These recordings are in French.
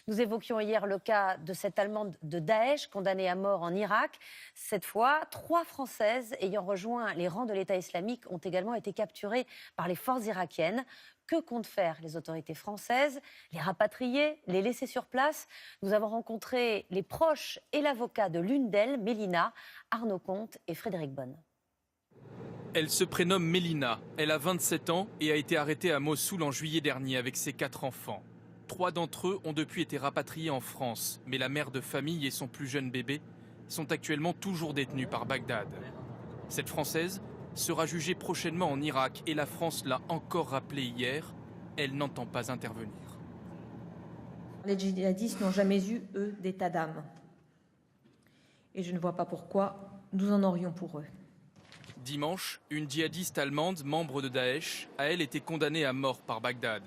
Nous évoquions hier le cas de cette Allemande de Daesh, condamnée à mort en Irak. Cette fois, 3 Françaises ayant rejoint les rangs de l'État islamique ont également été capturées par les forces irakiennes. Que comptent faire les autorités françaises? Les rapatrier? Les laisser sur place? Nous avons rencontré les proches et l'avocat de l'une d'elles, Mélina, Arnaud Comte et Frédéric Bonne. Elle se prénomme Mélina, elle a 27 ans et a été arrêtée à Mossoul en juillet dernier avec ses 4 enfants. 3 d'entre eux ont depuis été rapatriés en France, mais la mère de famille et son plus jeune bébé sont actuellement toujours détenus par Bagdad. Cette Française sera jugée prochainement en Irak et la France l'a encore rappelé hier, elle n'entend pas intervenir. Les djihadistes n'ont jamais eu, eux, d'état d'âme. Et je ne vois pas pourquoi nous en aurions pour eux. Dimanche, une djihadiste allemande, membre de Daesh, a elle été condamnée à mort par Bagdad.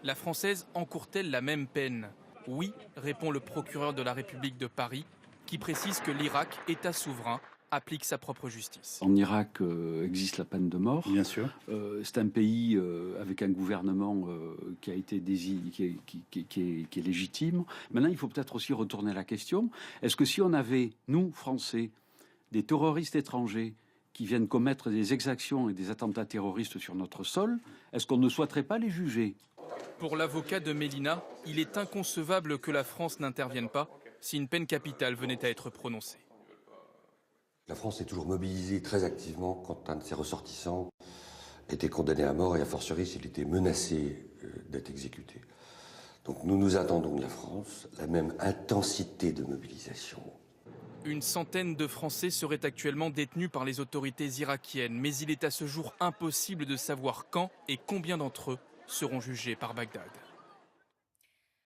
La Française encourt-elle la même peine? Oui, répond le procureur de la République de Paris, qui précise que l'Irak, État souverain, applique sa propre justice. En Irak existe la peine de mort. Bien sûr. C'est un pays avec un gouvernement qui a été qui est légitime. Maintenant, il faut peut-être aussi retourner la question. Est-ce que si on avait, nous, Français, des terroristes étrangers qui viennent commettre des exactions et des attentats terroristes sur notre sol, est-ce qu'on ne souhaiterait pas les juger? Pour l'avocat de Mélina, il est inconcevable que la France n'intervienne pas si une peine capitale venait à être prononcée. La France est toujours mobilisée très activement quand un de ses ressortissants était condamné à mort et a fortiori s'il était menacé d'être exécuté. Donc nous attendons de la France la même intensité de mobilisation. Une centaine de Français seraient actuellement détenus par les autorités irakiennes, mais il est à ce jour impossible de savoir quand et combien d'entre eux seront jugés par Bagdad.